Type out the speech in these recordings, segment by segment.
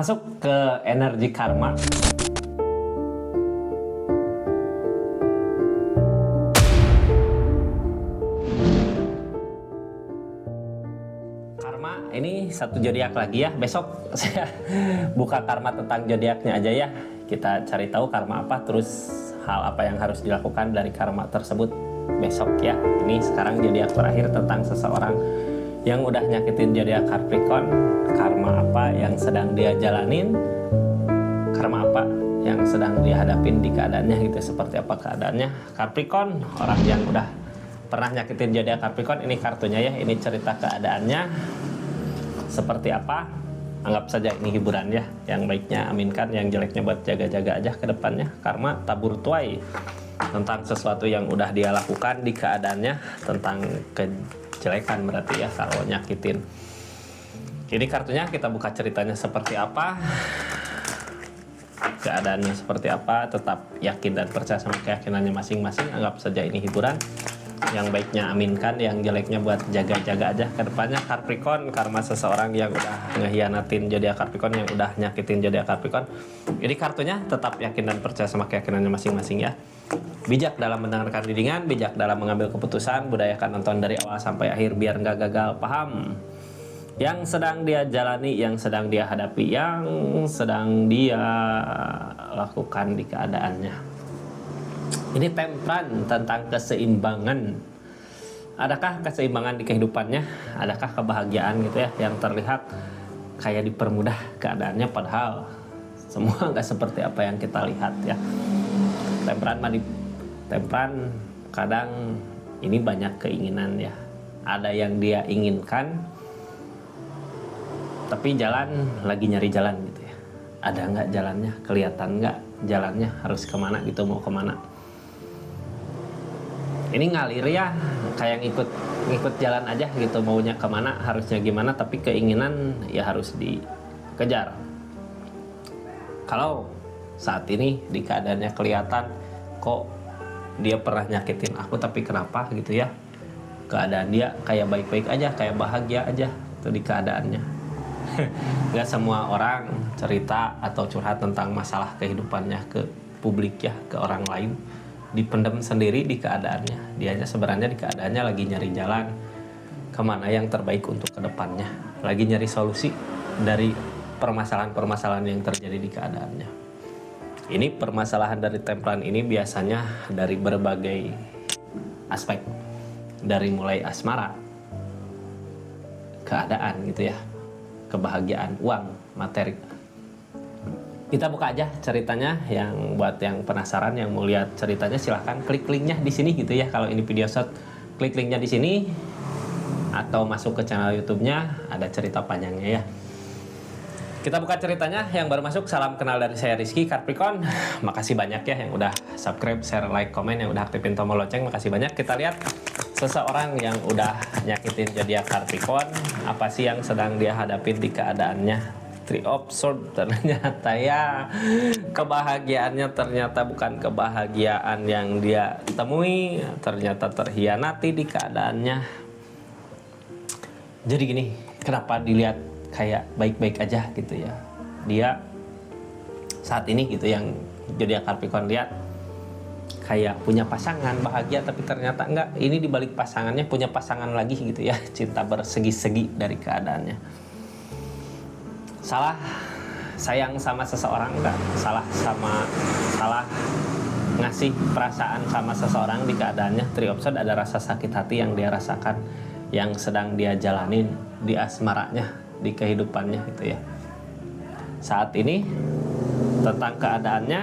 Masuk ke energi karma. Karma ini satu zodiak lagi ya. Besok saya buka karma tentang zodiaknya aja ya. Kita cari tahu karma apa, terus hal apa yang harus dilakukan dari karma tersebut besok ya. Ini sekarang zodiak terakhir tentang seseorang yang udah nyakitin zodiak Capricorn. Karma apa yang sedang dia jalanin, karma apa yang sedang dia hadapin di keadaannya gitu. Seperti apa keadaannya Capricorn, orang yang udah pernah nyakitin zodiak Capricorn. Ini kartunya ya, ini cerita keadaannya seperti apa. Anggap saja ini hiburan ya. Yang baiknya aminkan, yang jeleknya buat jaga-jaga aja ke depannya. Karma tabur tuai, tentang sesuatu yang udah dia lakukan di keadaannya, tentang kejelekan berarti ya kalau nyakitin. Ini kartunya, kita buka ceritanya seperti apa, keadaannya seperti apa. Tetap yakin dan percaya sama keyakinannya masing-masing. Anggap saja ini hiburan. Yang baiknya aminkan, yang jeleknya buat jaga-jaga aja ke depannya. Capricorn, karma seseorang yang udah ngehianatin zodiak Capricorn, yang udah nyakitin zodiak Capricorn. Ini kartunya, tetap yakin dan percaya sama keyakinannya masing-masing ya. Bijak dalam mendengarkan didingan, bijak dalam mengambil keputusan, budayakan nonton dari awal sampai akhir biar nggak gagal paham. Yang sedang dia jalani, yang sedang dia hadapi, yang sedang dia lakukan di keadaannya. Ini Temperance, tentang keseimbangan. Adakah keseimbangan di kehidupannya? Adakah kebahagiaan gitu ya, yang terlihat kayak dipermudah keadaannya, padahal semua nggak seperti apa yang kita lihat ya. Temperance kadang ini banyak keinginan ya. Ada yang dia inginkan, tapi jalan lagi nyari jalan gitu ya. Ada nggak jalannya? Kelihatan nggak jalannya? Harus kemana gitu, mau kemana? Ini ngalir ya, kayak ngikut jalan aja gitu, maunya kemana, harusnya gimana, tapi keinginan ya harus dikejar. Kalau saat ini di keadaannya kelihatan kok dia pernah nyakitin aku, tapi kenapa gitu ya, keadaan dia kayak baik-baik aja, kayak bahagia aja itu di keadaannya. Gak semua orang cerita atau curhat tentang masalah kehidupannya ke publik ya, ke orang lain. Dipendam sendiri di keadaannya. Dianya sebenarnya di keadaannya lagi nyari jalan kemana yang terbaik untuk kedepannya, lagi nyari solusi dari permasalahan-permasalahan yang terjadi di keadaannya. Ini permasalahan dari Temperance ini biasanya dari berbagai aspek, dari mulai asmara, keadaan gitu ya, kebahagiaan, uang, materi. Kita buka aja ceritanya. Yang buat yang penasaran, yang mau lihat ceritanya, silahkan klik linknya di sini gitu ya. Kalau ini video short, klik linknya di sini atau masuk ke channel YouTube-nya, ada cerita panjangnya ya. Kita buka ceritanya. Yang baru masuk, salam kenal dari saya Rizky Capricorn. Makasih banyak ya yang udah subscribe, share, like, komen, yang udah aktifin tombol lonceng. Makasih banyak. Kita lihat seseorang yang udah nyakitin zodiak Capricorn, apa sih yang sedang dia hadapin di keadaannya. Three of Swords, ternyata ya kebahagiaannya ternyata bukan kebahagiaan yang dia temui, ternyata terhianati di keadaannya. Jadi gini, kenapa dilihat kayak baik-baik aja gitu ya, dia saat ini gitu, yang zodiak Capricorn lihat kayak punya pasangan bahagia, tapi ternyata enggak. Ini dibalik pasangannya punya pasangan lagi gitu ya, cinta bersegi-segi dari keadaannya. Salah sayang sama seseorang enggak, salah ngasih perasaan sama seseorang di keadaannya. Three of Swords, ada rasa sakit hati yang dia rasakan, yang sedang dia jalanin di asmaranya, di kehidupannya gitu ya. Saat ini tentang keadaannya,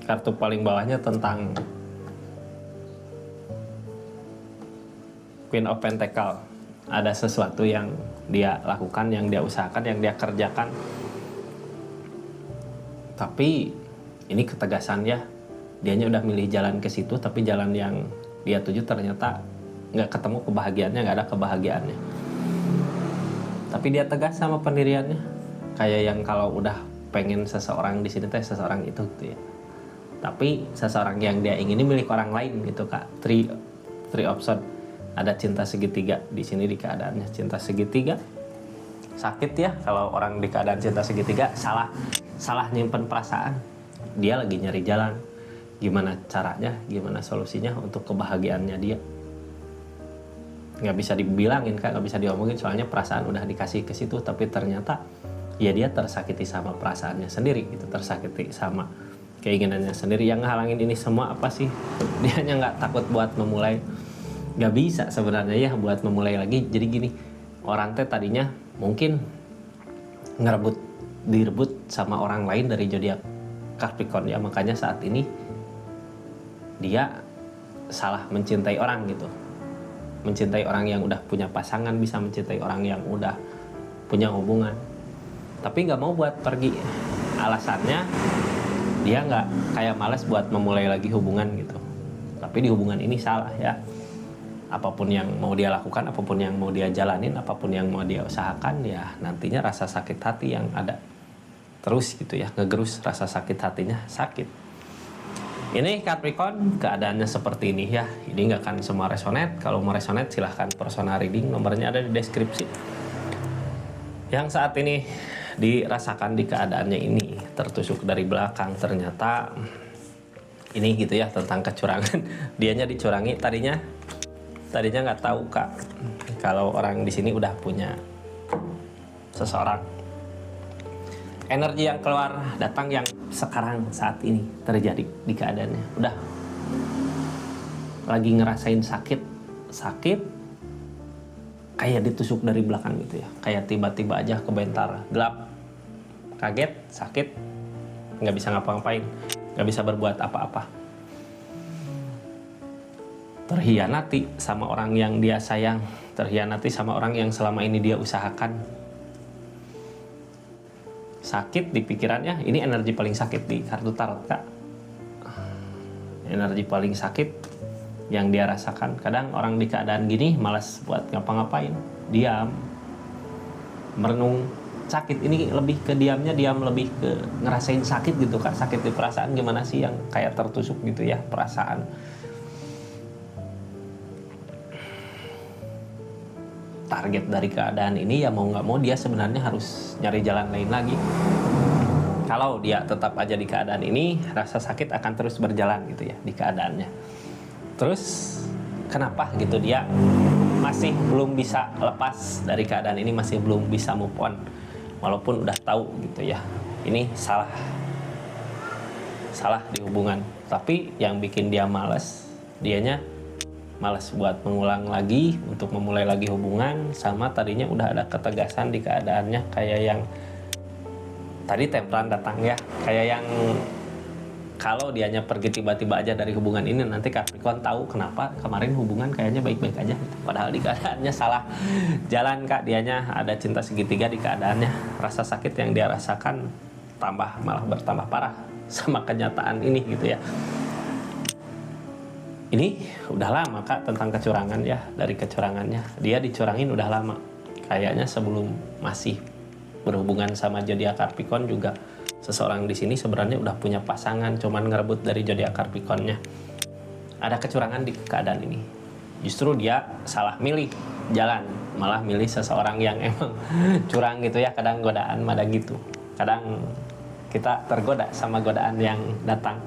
kartu paling bawahnya tentang Queen of Pentacle. Ada sesuatu yang dia lakukan, yang dia usahakan, yang dia kerjakan, tapi ini ketegasan ya, dianya udah milih jalan ke situ, tapi jalan yang dia tuju ternyata nggak ketemu kebahagiaannya, nggak ada kebahagiaannya. Tapi dia tegas sama pendiriannya, kayak yang kalau udah pengen seseorang di sini teh seseorang itu gitu ya. Tapi seseorang yang dia ingini milik orang lain gitu Kak. Three of Swords. ada cinta segitiga di sini di keadaannya cinta segitiga. Sakit ya kalau orang di keadaan cinta segitiga, salah nyimpen perasaan. Dia lagi nyari jalan, gimana caranya, gimana solusinya untuk kebahagiaannya dia. Nggak bisa dibilangin Kak, nggak bisa diomongin, soalnya perasaan udah dikasih ke situ, tapi ternyata ya dia tersakiti sama perasaannya sendiri, itu tersakiti sama keinginannya sendiri. Yang ngehalangin ini semua apa sih? Dia hanya nggak takut buat memulai, nggak bisa sebenarnya ya buat memulai lagi. Jadi gini, orang teh tadinya mungkin direbut sama orang lain dari zodiak Capricorn ya, makanya saat ini dia salah mencintai orang gitu, mencintai orang yang udah punya pasangan, bisa mencintai orang yang udah punya hubungan, tapi nggak mau buat pergi. Alasannya dia nggak kayak malas buat memulai lagi hubungan gitu. Tapi di hubungan ini salah ya. Apapun yang mau dia lakukan, apapun yang mau dia jalanin, apapun yang mau dia usahakan, ya nantinya rasa sakit hati yang ada terus gitu ya, ngegerus rasa sakit hatinya, sakit. Ini Capricorn keadaannya seperti ini ya. Ini nggak akan semua resonate. Kalau mau resonate silahkan personal reading, nomornya ada di deskripsi. Yang saat ini dirasakan di keadaannya ini, tertusuk dari belakang, ternyata ini gitu ya, tentang kecurangan. Dianya dicurangi, tadinya nggak tahu Kak kalau orang di sini udah punya seseorang. Energi yang keluar datang yang sekarang saat ini terjadi di keadaannya, udah lagi ngerasain sakit kayak ditusuk dari belakang gitu ya, kayak tiba-tiba aja kebentar, gelap, kaget, sakit, nggak bisa ngapa-ngapain, nggak bisa berbuat apa-apa, terhianati sama orang yang dia sayang, terhianati sama orang yang selama ini dia usahakan. Sakit di pikirannya, ini energi paling sakit di kartu tarot Kak. Energi paling sakit yang dia rasakan. Kadang orang di keadaan gini malas buat ngapa-ngapain, diam, merenung. Sakit ini lebih ke diamnya, diam lebih ke ngerasain sakit gitu Kak. Sakit di perasaan gimana sih, yang kayak tertusuk gitu ya perasaan. Target dari keadaan ini ya mau nggak mau dia sebenarnya harus nyari jalan lain lagi. Kalau dia tetap aja di keadaan ini, rasa sakit akan terus berjalan gitu ya di keadaannya. Terus kenapa gitu dia masih belum bisa lepas dari keadaan ini, masih belum bisa move on, walaupun udah tahu gitu ya ini salah di hubungan. Tapi yang bikin dia dianya malas buat mengulang lagi, untuk memulai lagi hubungan. Sama tadinya udah ada ketegasan di keadaannya, kayak yang tadi Tempran datang ya, kayak yang kalau dianya pergi tiba-tiba aja dari hubungan ini, nanti Capricorn tahu kenapa kemarin hubungan kayaknya baik-baik aja, padahal di keadaannya salah jalan Kak. Dianya ada cinta segitiga di keadaannya, rasa sakit yang dia rasakan malah bertambah parah sama kenyataan ini gitu ya. Ini udah lama Kak tentang kecurangan ya, dari kecurangannya. Dia dicurangin udah lama. Kayaknya sebelum masih berhubungan sama zodiak Capricorn juga seseorang di sini sebenarnya udah punya pasangan, cuman ngerebut dari zodiak Capricornnya. Ada kecurangan di keadaan ini. Justru dia salah milih jalan, malah milih seseorang yang emang curang gitu ya. Kadang godaan ada gitu. Kadang kita tergoda sama godaan yang datang.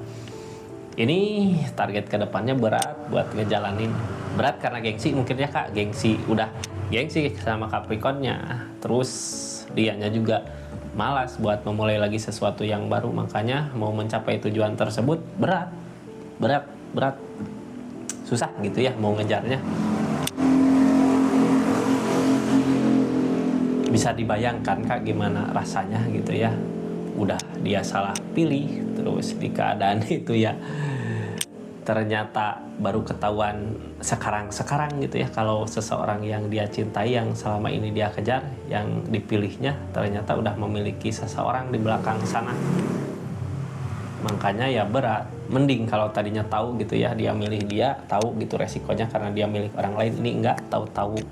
Ini target kedepannya berat buat ngejalanin. Berat karena gengsi mungkin ya Kak. Udah gengsi sama Capricornnya. Terus dianya juga malas buat memulai lagi sesuatu yang baru. Makanya mau mencapai tujuan tersebut berat. Susah gitu ya mau ngejarnya. Bisa dibayangkan Kak gimana rasanya gitu ya. Udah dia salah pilih, terus di keadaan itu ya ternyata baru ketahuan sekarang gitu ya, kalau seseorang yang dia cintai, yang selama ini dia kejar, yang dipilihnya ternyata udah memiliki seseorang di belakang sana. Makanya ya berat. Mending kalau tadinya tahu gitu ya, dia milih dia, tahu gitu resikonya karena dia milik orang lain. Ini enggak tahu-tahu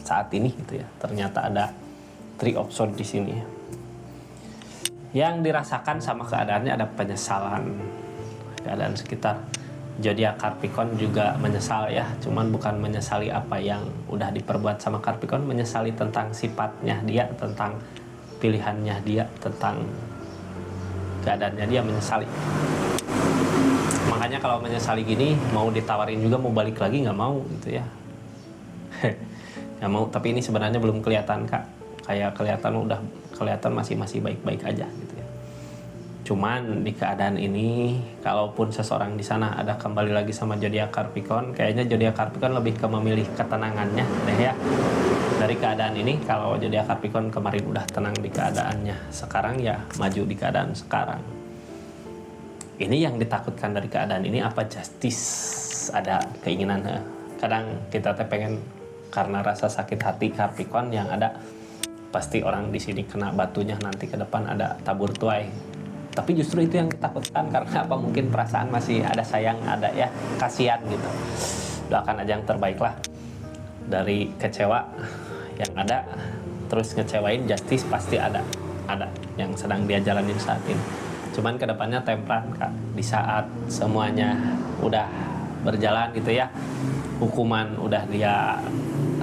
saat ini gitu ya, ternyata ada 3 option di sini. Yang dirasakan sama keadaannya ada penyesalan, keadaan sekitar. zodiak Capricorn juga menyesal ya, cuman bukan menyesali apa yang udah diperbuat sama Capricorn, menyesali tentang sifatnya dia, tentang pilihannya dia, tentang keadaannya dia, menyesali. Makanya kalau menyesali gini, mau ditawarin juga mau balik lagi nggak mau gitu ya. Nggak mau, tapi ini sebenarnya belum kelihatan Kak, kayak kelihatan masih baik-baik aja gitu ya. Cuman di keadaan ini, kalaupun seseorang di sana ada kembali lagi sama zodiak Capricorn, kayaknya zodiak Capricorn lebih ke memilih ketenangannya deh ya. Dari keadaan ini, kalau zodiak Capricorn kemarin udah tenang di keadaannya, sekarang ya maju di keadaan sekarang. Ini yang ditakutkan dari keadaan ini apa? Justice, ada keinginan. Kadang kita pengen karena rasa sakit hati Capricorn yang ada, pasti orang di sini kena batunya nanti ke depan ada tabur tuai. Tapi justru itu yang ditakutkan, karena apa? Mungkin perasaan masih ada sayang, ada ya kasihan gitu. Doakan aja yang terbaik lah. Dari kecewa yang ada, terus ngecewain, justice pasti ada yang sedang dia jalanin saat ini. Cuman kedepannya tempran Kak, di saat semuanya udah berjalan gitu ya, hukuman udah dia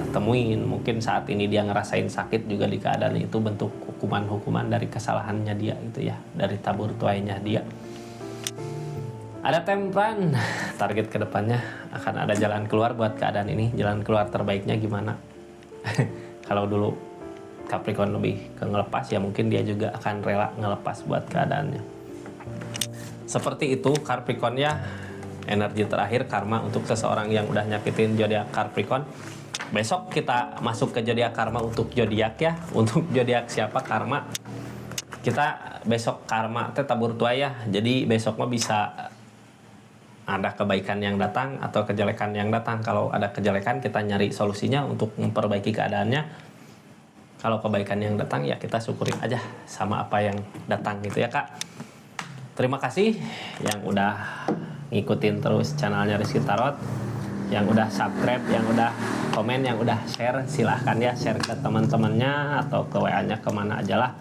temuin, mungkin saat ini dia ngerasain sakit juga di keadaan itu, bentuk hukuman dari kesalahannya dia gitu ya, dari tabur tuainya dia. Ada tempran, target kedepannya akan ada jalan keluar buat keadaan ini. Jalan keluar terbaiknya gimana? Kalau dulu Capricorn lebih ke ngelepas, ya mungkin dia juga akan rela ngelepas buat keadaannya. Seperti itu Capricorn ya, energi terakhir karma untuk seseorang yang udah nyakitin zodiak Capricorn. Besok kita masuk ke zodiak karma untuk zodiak ya. Untuk zodiak siapa karma? Kita besok karma teh tabur tuai ya. Jadi besok mah bisa ada kebaikan yang datang atau kejelekan yang datang. Kalau ada kejelekan kita nyari solusinya untuk memperbaiki keadaannya. Kalau kebaikan yang datang ya kita syukurin aja sama apa yang datang gitu ya Kak. Terima kasih yang udah ngikutin terus channelnya Rizky Tarot, yang udah subscribe, yang udah komen, yang udah share. Silahkan ya share ke teman-temannya atau ke WA-nya, kemana aja lah.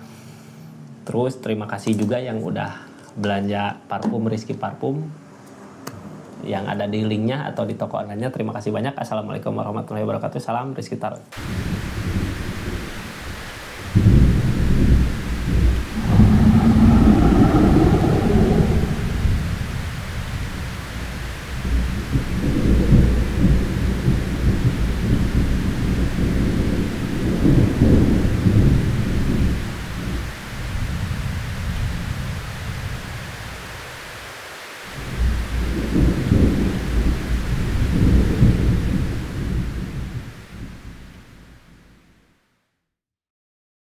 Terus terima kasih juga yang udah belanja parfum Rizky Parfum yang ada di linknya atau di toko online-nya. Terima kasih banyak. Assalamualaikum warahmatullahi wabarakatuh. Salam Rizky Tarot.